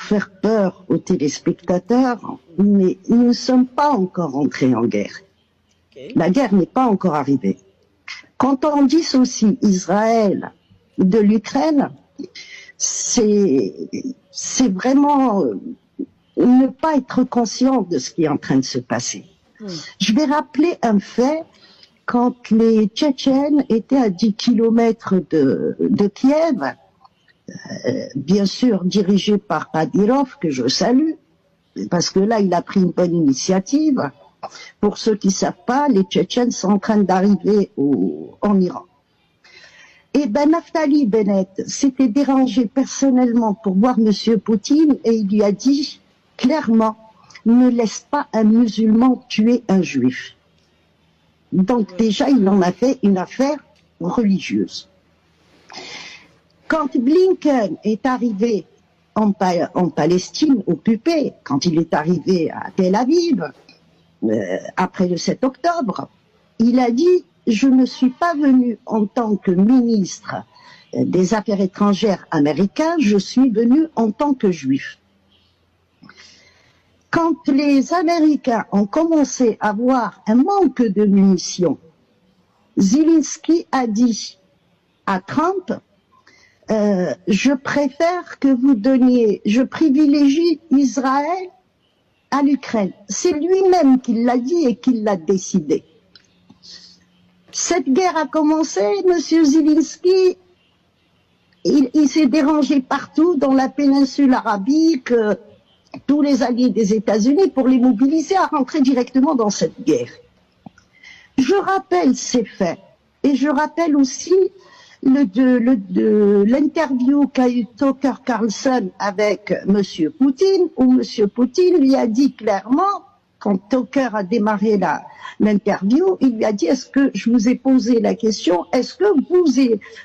faire peur aux téléspectateurs, mais nous ne sommes pas encore entrés en guerre. Okay. La guerre n'est pas encore arrivée. Quand on dissocie Israël de l'Ukraine, c'est vraiment ne pas être conscient de ce qui est en train de se passer. Je vais rappeler un fait. Quand les Tchétchènes étaient à 10 kilomètres de Kiev, bien sûr dirigé par Kadyrov, que je salue, parce que là, il a pris une bonne initiative. Pour ceux qui ne savent pas, les Tchétchènes sont en train d'arriver en Iran. Et ben, Naftali Bennett s'était dérangé personnellement pour voir M. Poutine et il lui a dit clairement, ne laisse pas un musulman tuer un juif. Donc déjà, il en a fait une affaire religieuse. Quand Blinken est arrivé en Palestine occupée, quand il est arrivé à Tel Aviv, après le 7 octobre, il a dit « Je ne suis pas venu en tant que ministre des Affaires étrangères américain, je suis venu en tant que juif ». Quand les Américains ont commencé à voir un manque de munitions, Zelensky a dit à Trump je préfère que vous donniez, je privilégie Israël à l'Ukraine. C'est lui-même qui l'a dit et qui l'a décidé. Cette guerre a commencé, M. Zelensky, il s'est dérangé partout dans la péninsule arabique, tous les alliés des États-Unis pour les mobiliser à rentrer directement dans cette guerre. Je rappelle ces faits et je rappelle aussi l'interview qu'a eu Tucker Carlson avec M. Poutine, où M. Poutine lui a dit clairement, quand Tucker a démarré l'interview, il lui a dit, est-ce que je vous ai posé la question, est-ce que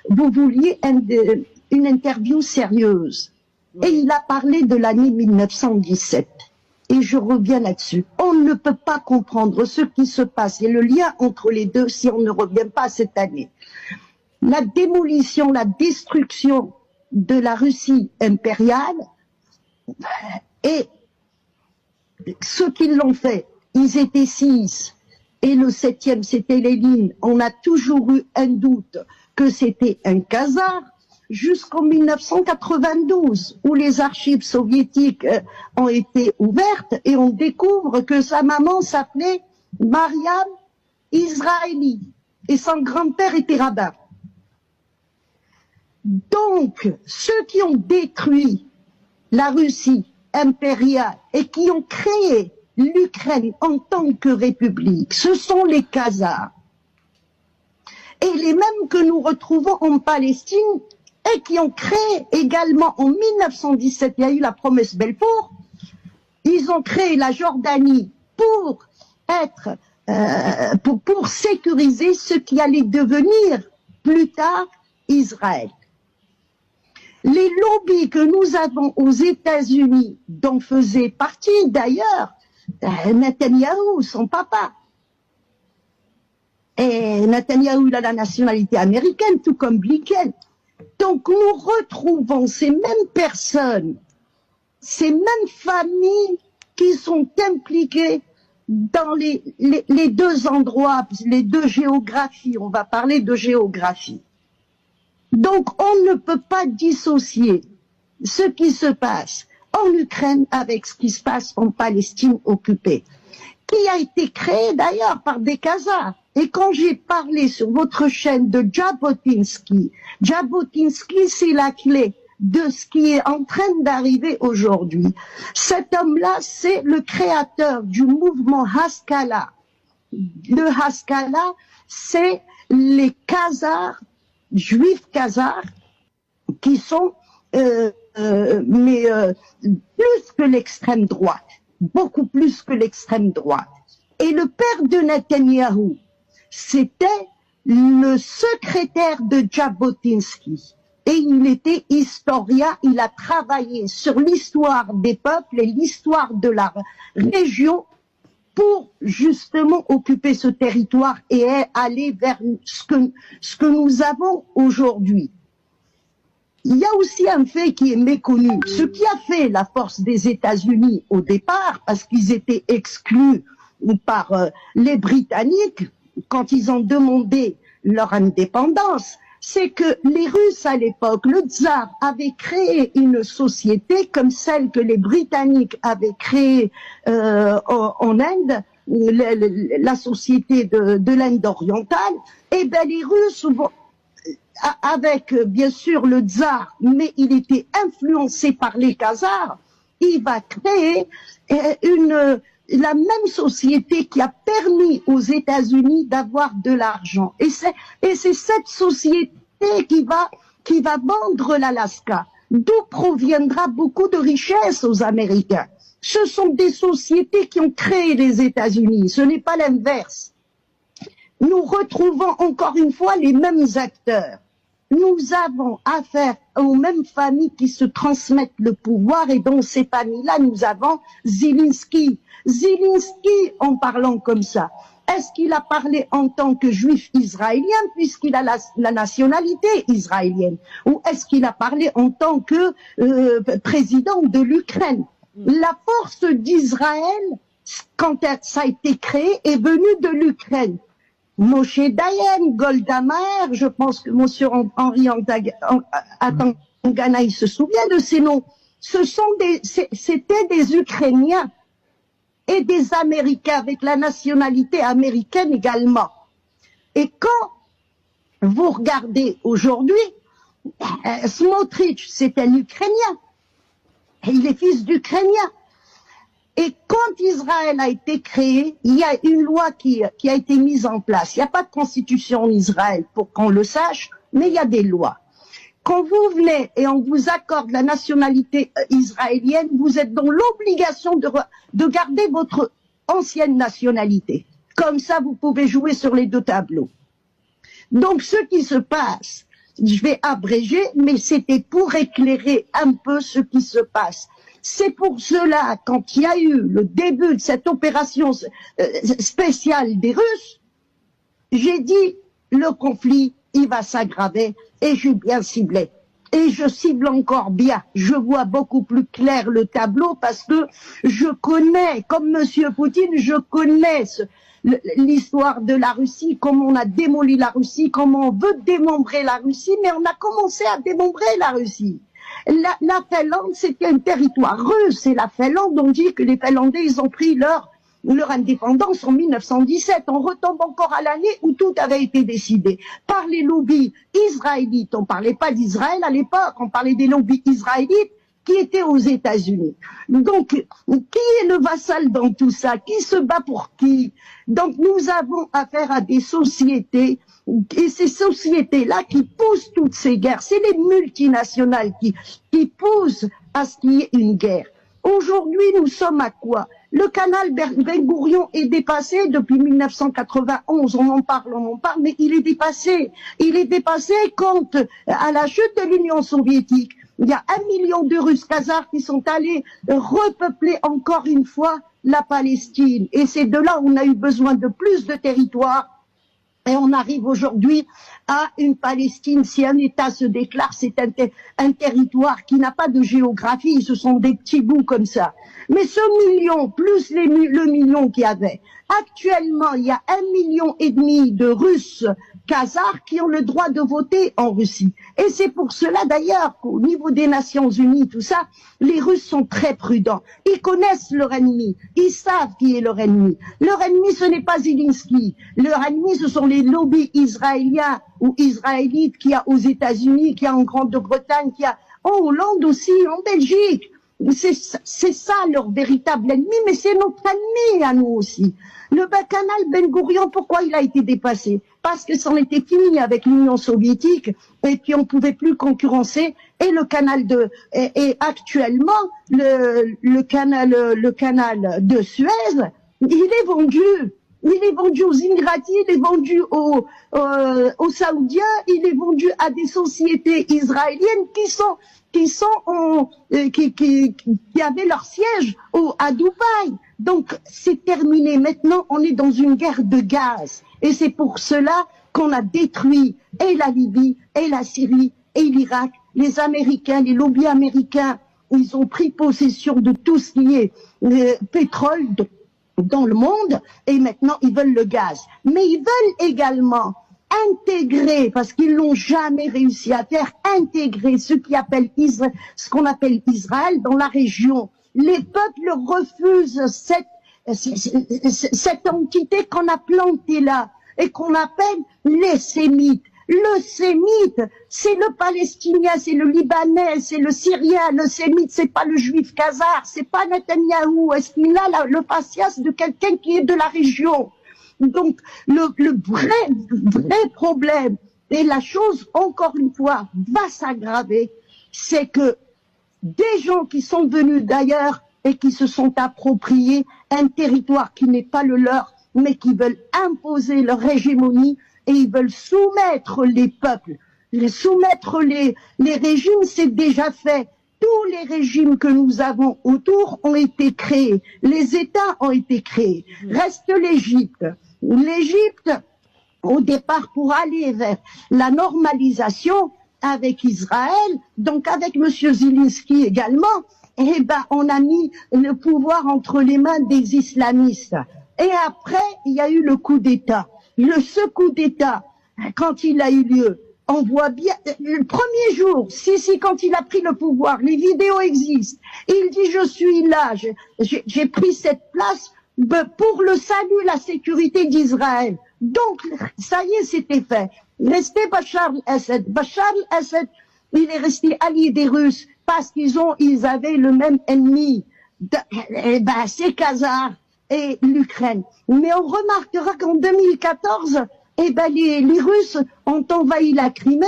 vous vouliez une interview sérieuse? Et il a parlé de l'année 1917. Et je reviens là-dessus. On ne peut pas comprendre ce qui se passe et le lien entre les deux si on ne revient pas à cette année. La démolition, la destruction de la Russie impériale, et ceux qui l'ont fait, ils étaient 6, et le 7e c'était Lénine. On a toujours eu un doute que c'était un khazar, jusqu'en 1992, où les archives soviétiques ont été ouvertes et on découvre que sa maman s'appelait Mariam Israeli et son grand-père était rabbin. Donc, ceux qui ont détruit la Russie impériale et qui ont créé l'Ukraine en tant que république, ce sont les Khazars. Et les mêmes que nous retrouvons en Palestine et qui ont créé également en 1917, il y a eu la promesse Belfort, ils ont créé la Jordanie pour être, pour sécuriser ce qui allait devenir plus tard Israël. Les lobbies que nous avons aux États-Unis, dont faisait partie d'ailleurs Netanyahou, son papa. Et Netanyahou il a la nationalité américaine, tout comme Blinken. Donc nous retrouvons ces mêmes personnes, ces mêmes familles qui sont impliquées dans les deux endroits, les deux géographies. On va parler de géographie. Donc on ne peut pas dissocier ce qui se passe en Ukraine avec ce qui se passe en Palestine occupée, qui a été créé d'ailleurs par des Khazars. Et quand j'ai parlé sur votre chaîne de Jabotinsky, Jabotinsky c'est la clé de ce qui est en train d'arriver aujourd'hui. Cet homme-là, c'est le créateur du mouvement Haskalah. Le Haskalah, c'est les Khazars, juifs Khazars, qui sont plus que l'extrême droite, beaucoup plus que l'extrême droite. Et le père de Netanyahou, c'était le secrétaire de Jabotinsky. Et il était historien, il a travaillé sur l'histoire des peuples et l'histoire de la région pour justement occuper ce territoire et aller vers ce que nous avons aujourd'hui. il y a aussi un fait qui est méconnu. Ce qui a fait la force des États-Unis au départ, parce qu'ils étaient exclus par les Britanniques quand ils ont demandé leur indépendance, c'est que les Russes à l'époque, le tsar avait créé une société comme celle que les Britanniques avaient créée en Inde, la société de l'Inde orientale. Et ben les Russes vont, avec bien sûr le tsar, mais il était influencé par les Khazars, il va créer la même société qui a permis aux États-Unis d'avoir de l'argent. Et c'est cette société qui va vendre l'Alaska, d'où proviendra beaucoup de richesses aux Américains. Ce sont des sociétés qui ont créé les États-Unis, ce n'est pas l'inverse. Nous retrouvons encore une fois les mêmes acteurs. Nous avons affaire aux mêmes familles qui se transmettent le pouvoir, et dans ces familles-là, nous avons Zelensky. Zelensky, en parlant comme ça, est-ce qu'il a parlé en tant que juif israélien puisqu'il a la nationalité israélienne, ou est-ce qu'il a parlé en tant que président de l'Ukraine? La force d'Israël, quand ça a été créé, est venue de l'Ukraine. Moshe Dayan, Golda Meir, je pense que monsieur Henri Atangana, il se souvient de ces noms. C'était des Ukrainiens et des Américains avec la nationalité américaine également. Et quand vous regardez aujourd'hui, Smotrich, c'est un Ukrainien. Et il est fils d'Ukrainiens. Et quand Israël a été créé, il y a une loi qui a été mise en place. Il n'y a pas de constitution en Israël pour qu'on le sache, mais il y a des lois. Quand vous venez et on vous accorde la nationalité israélienne, vous êtes dans l'obligation de garder votre ancienne nationalité. Comme ça, vous pouvez jouer sur les deux tableaux. Donc, ce qui se passe, je vais abréger, mais c'était pour éclairer un peu ce qui se passe. C'est pour cela, quand il y a eu le début de cette opération spéciale des Russes, j'ai dit, le conflit, il va s'aggraver, et j'ai bien ciblé. Et je cible encore bien. Je vois beaucoup plus clair le tableau parce que je connais, comme Monsieur Poutine, je connais l'histoire de la Russie, comment on a démoli la Russie, comment on veut démembrer la Russie, mais on a commencé à démembrer la Russie. La Finlande, c'était un territoire russe, et la Finlande, on dit que les Finlandais, ils ont pris leur indépendance en 1917. On retombe encore à l'année où tout avait été décidé par les lobbies israélites. On parlait pas d'Israël à l'époque, on parlait des lobbies israélites qui étaient aux États-Unis. Donc, qui est le vassal dans tout ça? Qui se bat pour qui? Donc, nous avons affaire à des sociétés, et ces sociétés-là qui poussent toutes ces guerres, c'est les multinationales qui poussent à ce qu'il y ait une guerre. Aujourd'hui, nous sommes à quoi? Le canal Ben Gourion est dépassé depuis 1991, on en parle, mais il est dépassé. Il est dépassé quand, à la chute de l'Union soviétique, il y a 1 million de Russes khazars qui sont allés repeupler encore une fois la Palestine. Et c'est de là où on a eu besoin de plus de territoire. Et on arrive aujourd'hui à une Palestine. Si un État se déclare, c'est un territoire qui n'a pas de géographie, ce sont des petits bouts comme ça. Mais ce million, plus le million qu'il y avait, actuellement, il y a 1,5 million de Russes khazars qui ont le droit de voter en Russie. Et c'est pour cela d'ailleurs qu'au niveau des Nations Unies, tout ça, les Russes sont très prudents. Ils connaissent leur ennemi, ils savent qui est leur ennemi. Leur ennemi, ce n'est pas Zelensky. Leur ennemi, ce sont les lobbies israéliens ou israélites qu'il y a aux États-Unis, qu'il y a en Grande-Bretagne, qu'il y a en Hollande aussi, en Belgique. C'est ça leur véritable ennemi, mais c'est notre ennemi à nous aussi. Le canal Ben Gourion, pourquoi il a été dépassé? Parce que c'en était fini avec l'Union soviétique et puis on pouvait plus concurrencer. Et le canal et actuellement le canal de Suez, il est vendu. Il est vendu aux Émiratis, il est vendu aux Saoudiens, il est vendu à des sociétés israéliennes qui avaient leur siège à Dubaï. Donc c'est terminé. Maintenant, on est dans une guerre de gaz. Et c'est pour cela qu'on a détruit et la Libye, et la Syrie, et l'Irak, les Américains, les lobbies américains, ils ont pris possession de tout ce qui est pétrole dans le monde, et maintenant ils veulent le gaz. Mais ils veulent également intégrer, parce qu'ils n'ont jamais réussi à faire, intégrer ce qu'on appelle Israël dans la région. Les peuples refusent cette entité qu'on a plantée là, et qu'on appelle les Sémites. Le Sémite, c'est le Palestinien, c'est le Libanais, c'est le Syrien. Le Sémite, c'est pas le Juif khazar, c'est pas Netanyahou. Est-ce qu'il a le faciès de quelqu'un qui est de la région? Donc, le vrai problème, et la chose, encore une fois, va s'aggraver, c'est que des gens qui sont venus d'ailleurs et qui se sont appropriés un territoire qui n'est pas le leur, mais qui veulent imposer leur hégémonie, et ils veulent soumettre les peuples, soumettre les régimes, c'est déjà fait. Tous les régimes que nous avons autour ont été créés, les États ont été créés. Reste l'Égypte. L'Égypte, au départ, pour aller vers la normalisation avec Israël, donc avec M. Zelensky également, eh ben, on a mis le pouvoir entre les mains des islamistes. Et après, il y a eu le coup d'État. Ce coup d'État, quand il a eu lieu, on voit bien, le premier jour, quand il a pris le pouvoir, les vidéos existent. Il dit, je suis là, j'ai pris cette place pour le salut, la sécurité d'Israël. Donc, ça y est, c'était fait. Restait Bachar el-Assad. Bachar el-Assad, il est resté allié des Russes parce ils avaient le même ennemi. C'est Khazar et l'Ukraine. Mais on remarquera qu'en 2014, les Russes ont envahi la Crimée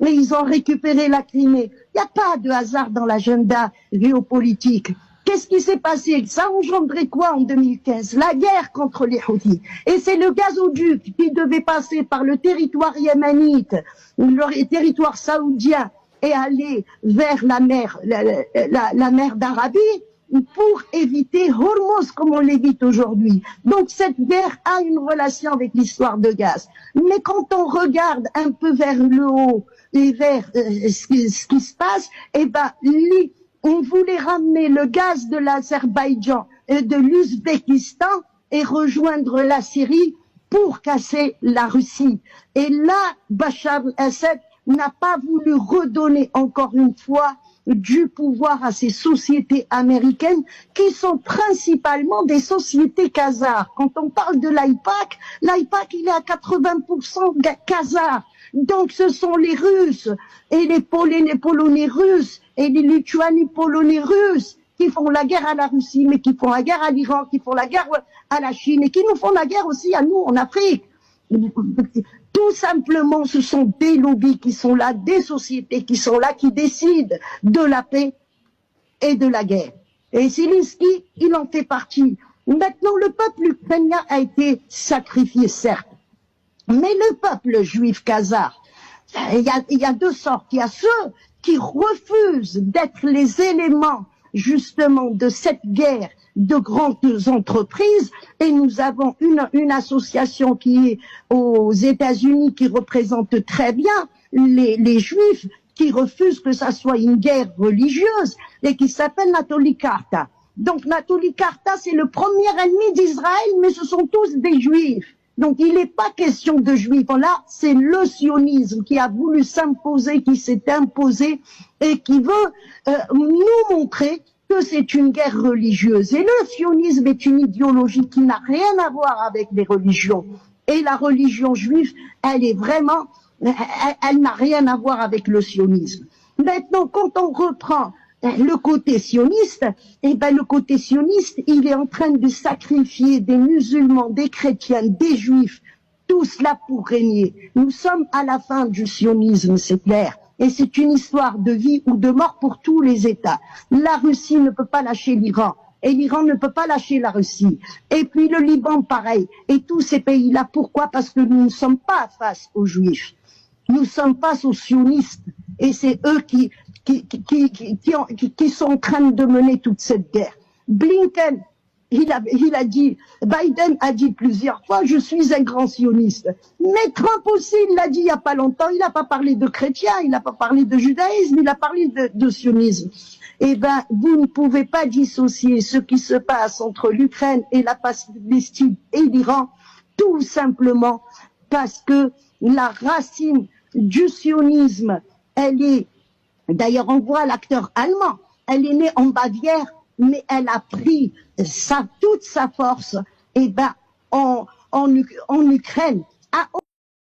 et ils ont récupéré la Crimée. Il n'y a pas de hasard dans l'agenda géopolitique. Qu'est-ce qui s'est passé? Ça engendrait quoi en 2015? La guerre contre les Houthis. Et c'est le gazoduc qui devait passer par le territoire yéménite, le territoire saoudien, et aller vers la mer d'Arabie, pour éviter Hormuz comme on l'évite aujourd'hui. Donc cette guerre a une relation avec l'histoire de gaz. Mais quand on regarde un peu vers le haut et vers ce qui se passe, on voulait ramener le gaz de l'Azerbaïdjan et de l'Ouzbékistan et rejoindre la Syrie pour casser la Russie. Et là, Bachar el-Assad n'a pas voulu redonner encore une fois du pouvoir à ces sociétés américaines qui sont principalement des sociétés khazares. Quand on parle de l'AIPAC, il est à 80% khazares. Donc ce sont les Russes et les Polonais russes et les Lituaniens polonais russes qui font la guerre à la Russie, mais qui font la guerre à l'Iran, qui font la guerre à la Chine et qui nous font la guerre aussi à nous en Afrique. Tout simplement, ce sont des lobbies qui sont là, des sociétés qui sont là, qui décident de la paix et de la guerre. Et Zelensky, il en fait partie. Maintenant, le peuple ukrainien a été sacrifié, certes. Mais le peuple juif khazar, il y a deux sortes. Il y a ceux qui refusent d'être les éléments, justement, de cette guerre de grandes entreprises, et nous avons une association qui est aux États-Unis qui représente très bien les Juifs qui refusent que ça soit une guerre religieuse et qui s'appelle Natoli Karta. Donc Natoli Karta, c'est le premier ennemi d'Israël, mais ce sont tous des Juifs. Donc il n'est pas question de Juifs. Là, c'est le sionisme qui a voulu s'imposer, qui s'est imposé et qui veut nous montrer que c'est une guerre religieuse. Et le sionisme est une idéologie qui n'a rien à voir avec les religions. Et la religion juive, elle est vraiment, elle n'a rien à voir avec le sionisme. Maintenant, quand on reprend le côté sioniste, le côté sioniste, il est en train de sacrifier des musulmans, des chrétiens, des juifs, tout cela pour régner. Nous sommes à la fin du sionisme, c'est clair. Et c'est une histoire de vie ou de mort pour tous les États. La Russie ne peut pas lâcher l'Iran. Et l'Iran ne peut pas lâcher la Russie. Et puis le Liban, pareil. Et tous ces pays-là, pourquoi? Parce que nous ne sommes pas face aux Juifs. Nous sommes face aux sionistes. Et c'est eux qui sont en train de mener toute cette guerre. Blinken, il a dit, Biden a dit plusieurs fois, je suis un grand sioniste. Mais Trump aussi, il l'a dit il n'y a pas longtemps, il n'a pas parlé de chrétiens, il n'a pas parlé de judaïsme, il a parlé de sionisme. Eh ben, vous ne pouvez pas dissocier ce qui se passe entre l'Ukraine et la Palestine et l'Iran, tout simplement parce que la racine du sionisme, elle est, d'ailleurs on voit l'acteur allemand, elle est née en Bavière, mais elle a pris toute sa force, eh ben, en Ukraine.